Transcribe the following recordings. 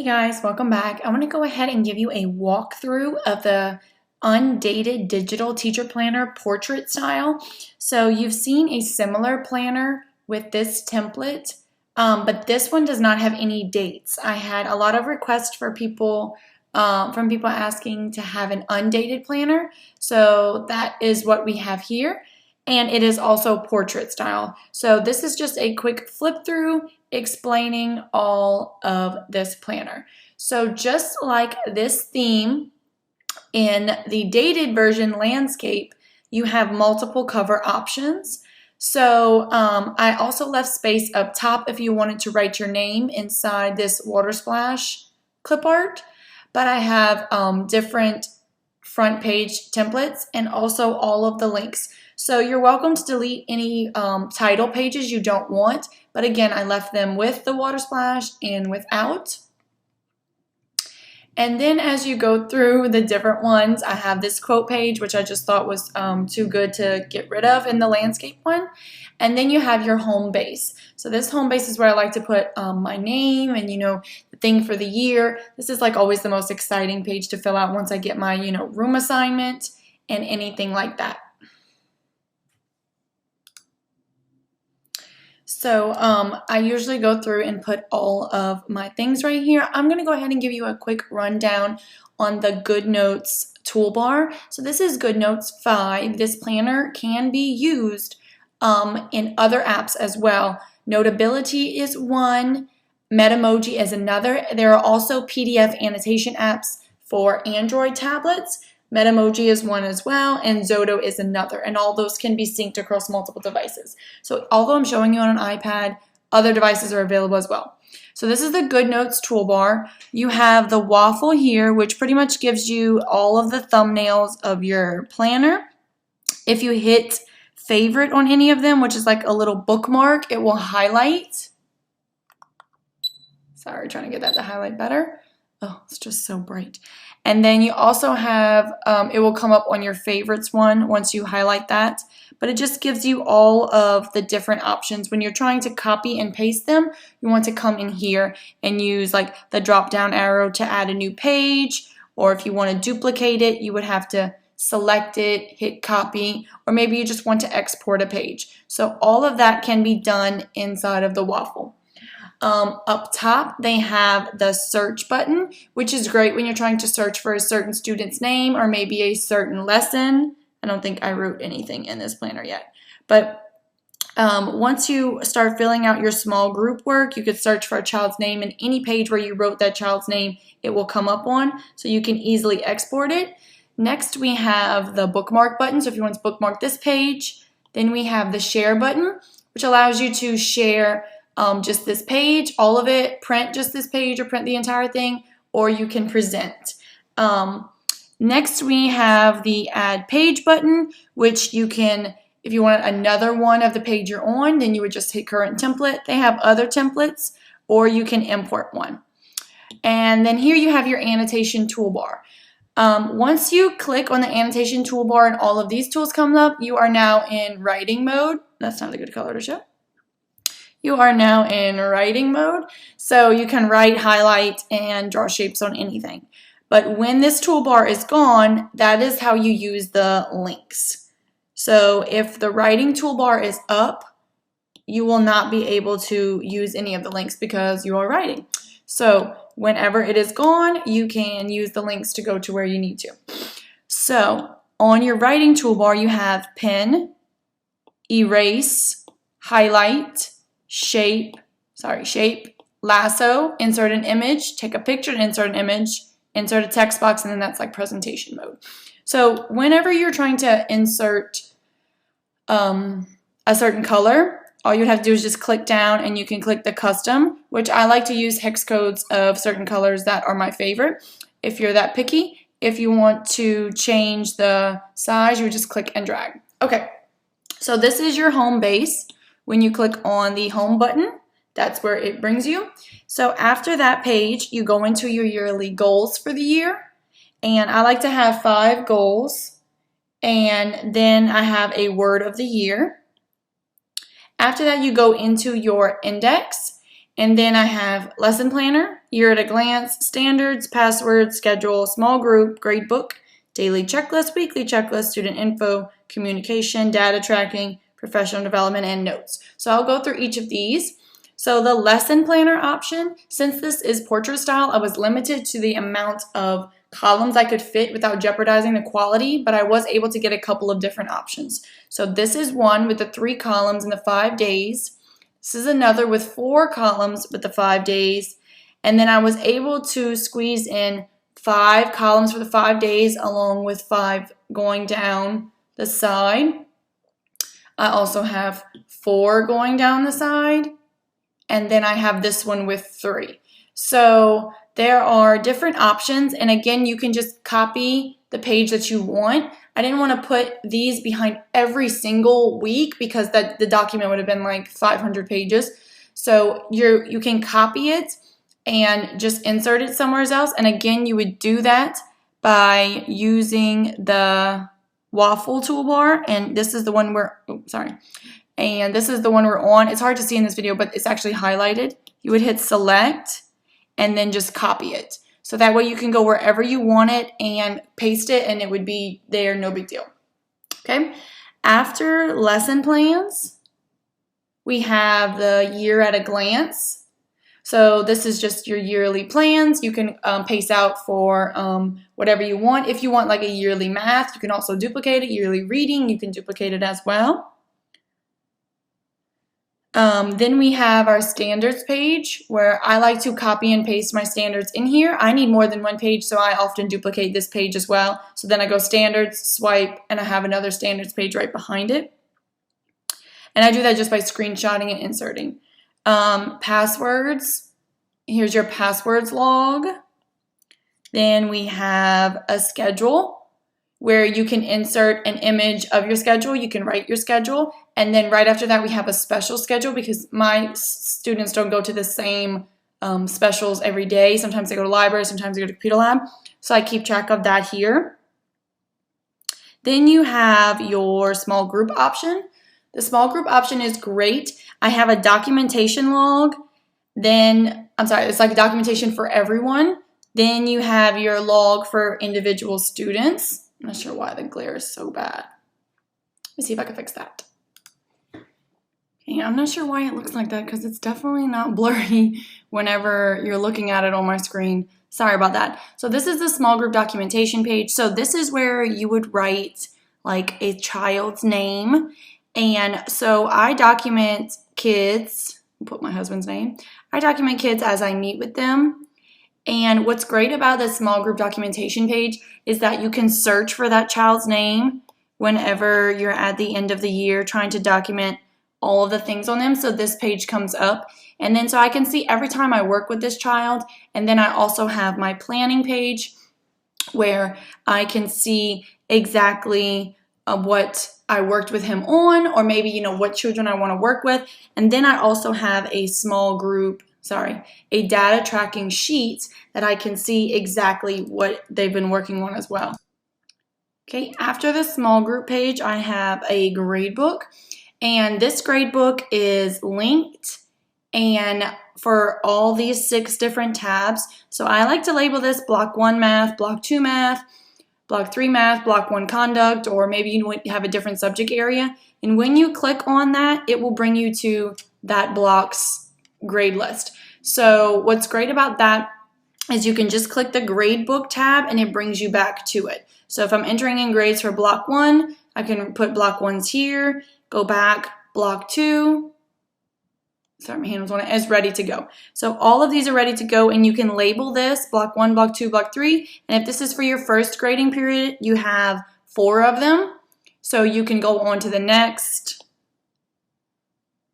Hey guys, welcome back. I want to go ahead and give you a walkthrough of the undated digital teacher planner portrait style. So you've seen a similar planner with this template, but this one does not have any dates. I had a lot of requests for people from people asking to have an undated planner. So that is what we have here. And it is also portrait style. So this is just a quick flip through explaining all of this planner. So just like this theme in the dated version landscape, you have multiple cover options. So I also left space up top if you wanted to write your name inside this water splash clip art. But I have different front page templates and also all of the links. So you're welcome to delete any title pages you don't want, but again, I left them with the water splash and without. And then as you go through the different ones, I have this quote page, which I just thought was too good to get rid of in the landscape one. And then you have your home base. So this home base is where I like to put my name and, the thing for the year. This is like always the most exciting page to fill out once I get my, room assignment and anything like that. So I usually go through and put all of my things right here. I'm going to go ahead and give you a quick rundown on the Goodnotes toolbar. So this is Goodnotes 5. This planner can be used in other apps as well. Notability is one. Metamoji is another. There are also PDF annotation apps for Android tablets. Metamoji is one as well, and Xodo is another, and all those can be synced across multiple devices. So although I'm showing you on an iPad, other devices are available as well. So this is the Goodnotes toolbar. You have the waffle here, which pretty much gives you all of the thumbnails of your planner. If you hit favorite on any of them, which is like a little bookmark, it will highlight. Sorry, trying to get that to highlight better. Oh, it's just so bright. And then you also have, it will come up on your favorites one once you highlight that. But it just gives you all of the different options. When you're trying to copy and paste them, you want to come in here and use like the drop down arrow to add a new page. Or if you want to duplicate it, you would have to select it, hit copy, or maybe you just want to export a page. So all of that can be done inside of the waffle. Up top, they have the search button, which is great when you're trying to search for a certain student's name or maybe a certain lesson. I don't think I wrote anything in this planner yet. But once you start filling out your small group work, you could search for a child's name, and any page where you wrote that child's name, it will come up on, so you can easily export it. Next, we have the bookmark button, so if you want to bookmark this page. Then we have the share button, which allows you to share just this page, all of it, print just this page or print the entire thing, or you can present. Next, we have the add page button, which you can, if you want another one of the page you're on, then you would just hit current template. They have other templates, or you can import one. And then here you have your annotation toolbar. Once you click on the annotation toolbar and all of these tools come up, you are now in writing mode. That's not a good color to show. You are now in writing mode, so you can write, highlight, and draw shapes on anything. But when this toolbar is gone, that is how you use the links. So if the writing toolbar is up, you will not be able to use any of the links because you are writing. So whenever it is gone, you can use the links to go to where you need to. So on your writing toolbar, you have pen, erase, highlight, shape, lasso, insert an image, take a picture and insert an image, insert a text box, and then that's like presentation mode. So whenever you're trying to insert a certain color, all you have to do is just click down and you can click the custom, which I like to use hex codes of certain colors that are my favorite if you're that picky. If you want to change the size, you would just click and drag. Okay, so this is your home base. When you click on the home button, that's where it brings you. So after that page, you go into your yearly goals for the year. And I like to have 5 goals. And then I have a word of the year. After that, you go into your index. And then I have lesson planner, year at a glance, standards, passwords, schedule, small group, gradebook, daily checklist, weekly checklist, student info, communication, data tracking, professional development, and notes. So I'll go through each of these. So the lesson planner option, since this is portrait style, I was limited to the amount of columns I could fit without jeopardizing the quality, but I was able to get a couple of different options. So this is one with the 3 columns and the 5 days. This is another with 4 columns with the 5 days. And then I was able to squeeze in 5 columns for the 5 days along with 5 going down the side. I also have 4 going down the side. And then I have this one with 3. So there are different options, and again, you can just copy the page that you want. I didn't want to put these behind every single week because the document would have been like 500 pages. So you can copy it and just insert it somewhere else. And again, you would do that by using the waffle toolbar, and this is the one and this is the one we're on. It's hard to see in this video, but it's actually highlighted. You would hit select and then just copy it. So that way you can go wherever you want it and paste it and it would be there, no big deal. Okay, after lesson plans, we have the year at a glance. So this is just your yearly plans. You can paste out for whatever you want. If you want like a yearly math, you can also duplicate it. Yearly reading, you can duplicate it as well. Then we have our standards page where I like to copy and paste my standards in here. I need more than one page, so I often duplicate this page as well. So then I go standards, swipe, and I have another standards page right behind it. And I do that just by screenshotting and inserting. Passwords, here's your passwords log. Then we have a schedule where you can insert an image of your schedule. You can write your schedule. And then right after that, we have a special schedule because my students don't go to the same specials every day. Sometimes they go to library, sometimes they go to computer lab. So I keep track of that here. Then you have your small group option. The small group option is great. I have a documentation log. It's like a documentation for everyone. Then you have your log for individual students. I'm not sure why the glare is so bad. Let me see if I can fix that. Okay, I'm not sure why it looks like that because it's definitely not blurry whenever you're looking at it on my screen. Sorry about that. So this is the small group documentation page. So this is where you would write like a child's name. And so I document kids, put my husband's name. I document kids as I meet with them. And what's great about this small group documentation page is that you can search for that child's name whenever you're at the end of the year trying to document all of the things on them. So this page comes up. And then so I can see every time I work with this child. And then I also have my planning page where I can see exactly what I worked with him on, or maybe, what children I want to work with. And then I also have a a data tracking sheet that I can see exactly what they've been working on as well. Okay, after the small group page, I have a gradebook, and this gradebook is linked and for all these 6 different tabs. So I like to label this block 1 math, block 2 math, block 3 math, block 1 conduct, or maybe you have a different subject area. And when you click on that, it will bring you to that block's grade list. So what's great about that is you can just click the gradebook tab and it brings you back to it. So if I'm entering in grades for block 1, I can put block 1's here, go back, block 2. Sorry, my hand was on it. It's ready to go. So all of these are ready to go, and you can label this block 1, block 2, block 3. And if this is for your first grading period, you have 4 of them. So you can go on to the next,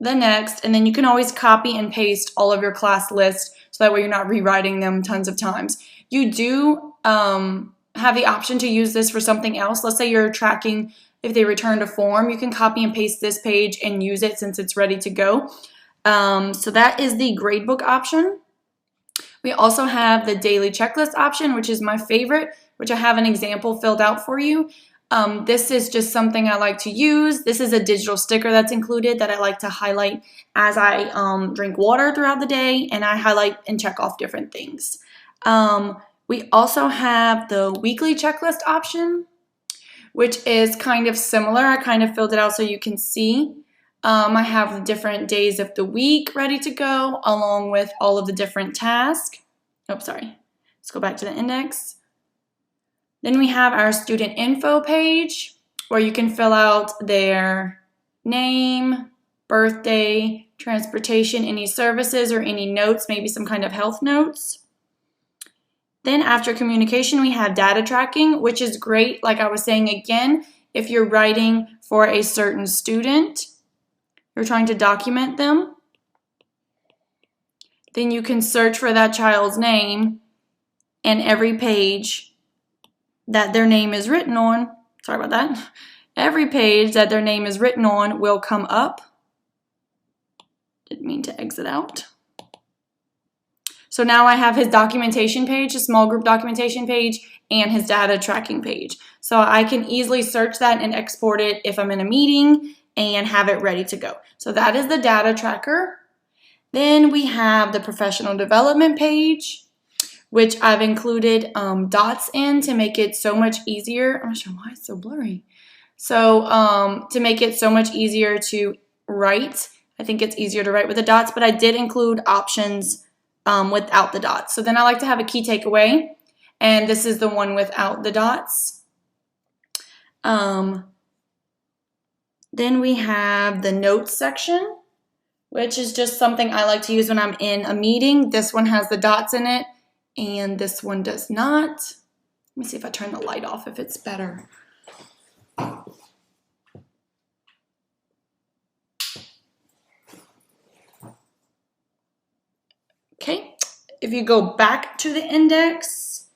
and then you can always copy and paste all of your class lists so that way you're not rewriting them tons of times. You do have the option to use this for something else. Let's say you're tracking if they returned a form. You can copy and paste this page and use it since it's ready to go. So that is the gradebook option. We also have the daily checklist option, which is my favorite, which I have an example filled out for you. This is just something I like to use. This is a digital sticker that's included that I like to highlight as I drink water throughout the day, and I highlight and check off different things. We also have the weekly checklist option, which is kind of similar. I kind of filled it out so you can see. I have the different days of the week ready to go, along with all of the different tasks. Oh, sorry. Let's go back to the index. Then we have our student info page, where you can fill out their name, birthday, transportation, any services or any notes, maybe some kind of health notes. Then after communication, we have data tracking, which is great. Like I was saying again, if you're writing for a certain student, you're trying to document them, then you can search for that child's name, and every page that their name is written on, sorry about that, every page that their name is written on will come up. Didn't mean to exit out. So now I have his documentation page, a small group documentation page, and his data tracking page. So I can easily search that and export it if I'm in a meeting and have it ready to go. So that is the data tracker. Then we have the professional development page, which I've included dots in to make it so much easier. I'm not sure why it's so blurry. So to make it so much easier to write, I think it's easier to write with the dots, but I did include options without the dots. So then I like to have a key takeaway, and this is the one without the dots. Then we have the notes section, which is just something I like to use when I'm in a meeting. This one has the dots in it, and this one does not. Let me see if I turn the light off, if it's better. Okay, if you go back to the index,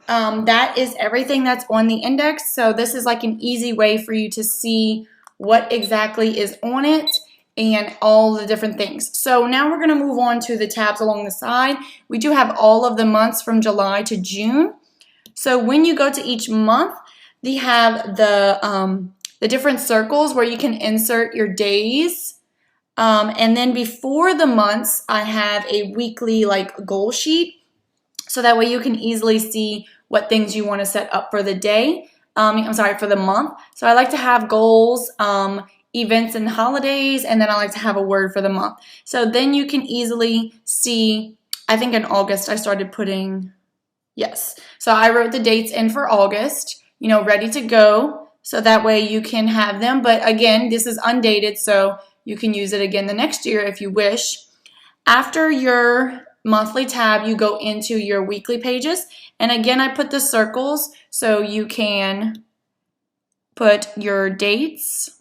that is everything that's on the index. So this is like an easy way for you to see what exactly is on it and all the different things. So now we're going to move on to the tabs along the side. We do have all of the months from July to June. So when you go to each month, they have the different circles where you can insert your days. And then before the months, I have a weekly like goal sheet. So that way you can easily see what things you want to set up for the day. For the month. So I like to have goals, events and holidays, and then I like to have a word for the month. So then you can easily see, I think in August I started putting, yes. So I wrote the dates in for August, ready to go. So that way you can have them. But again, this is undated, so you can use it again the next year if you wish. After your monthly tab, you go into your weekly pages. And again, I put the circles so you can put your dates.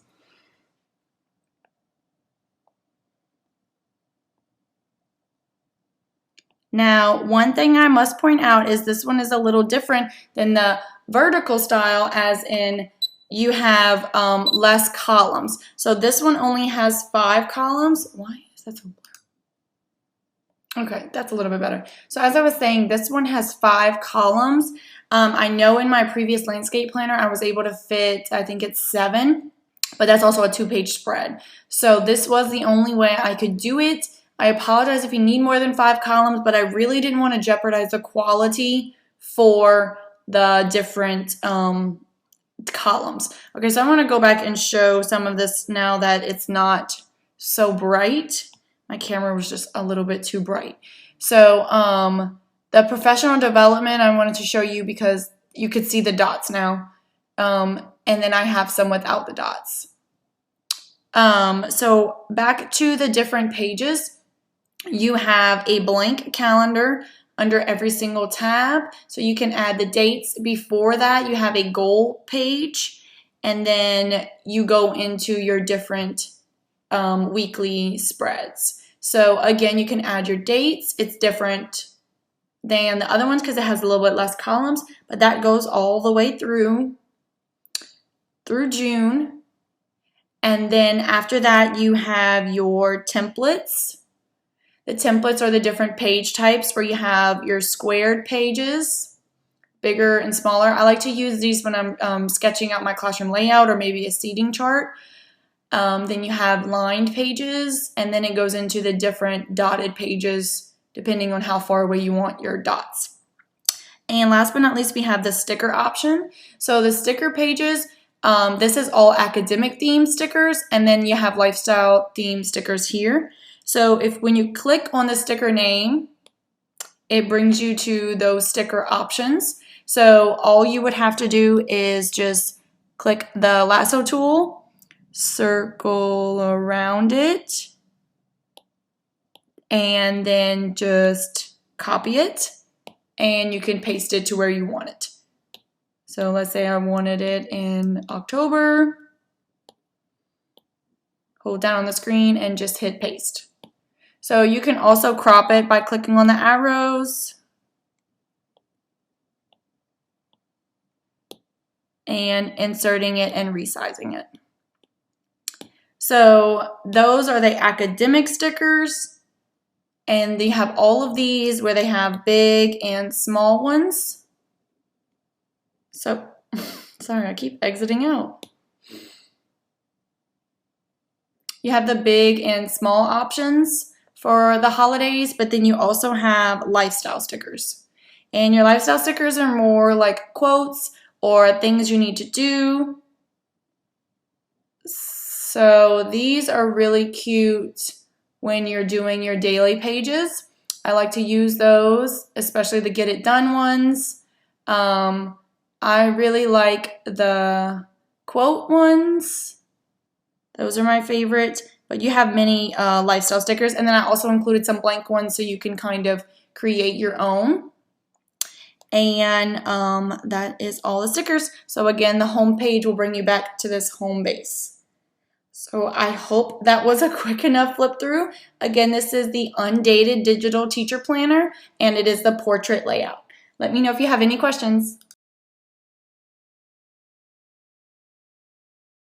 Now, one thing I must point out is this one is a little different than the vertical style, as in you have less columns. So this one only has 5 columns. Why is that so blurry? Okay, that's a little bit better. So as I was saying, this one has 5 columns. I know in my previous landscape planner, I was able to fit, I think it's 7, but that's also a 2-page spread. So this was the only way I could do it. I apologize if you need more than 5 columns, but I really didn't want to jeopardize the quality for the different columns. Okay, so I want to go back and show some of this now that it's not so bright. My camera was just a little bit too bright. So the professional development I wanted to show you because you could see the dots now. And then I have some without the dots. So back to the different pages, you have a blank calendar under every single tab. So you can add the dates. Before that, you have a goal page. And then you go into your different weekly spreads. So again, you can add your dates. It's different than the other ones because it has a little bit less columns, but that goes all the way through June. And then after that, you have your templates. The templates are the different page types where you have your squared pages, bigger and smaller. I like to use these when I'm sketching out my classroom layout or maybe a seating chart. Then you have lined pages, and then it goes into the different dotted pages depending on how far away you want your dots. And last but not least, we have the sticker option. So the sticker pages, this is all academic theme stickers, and then you have lifestyle theme stickers here. So when you click on the sticker name, it brings you to those sticker options. So all you would have to do is just click the lasso tool, circle around it, and then just copy it, and you can paste it to where you want it. So let's say I wanted it in October. Hold down on the screen and just hit paste. So you can also crop it by clicking on the arrows and inserting it and resizing it. So those are the academic stickers, and they have all of these where they have big and small ones. So, sorry, I keep exiting out. You have the big and small options for the holidays, but then you also have lifestyle stickers. And your lifestyle stickers are more like quotes or things you need to do. So these are really cute when you're doing your daily pages. I like to use those, especially the get it done ones. I really like the quote ones. Those are my favorite. But you have many lifestyle stickers, and then I also included some blank ones so you can kind of create your own. And that is all the stickers. So again, the home page will bring you back to this home base. So I hope that was a quick enough flip through. Again, this is the Undated Digital Teacher Planner, and it is the portrait layout. Let me know if you have any questions.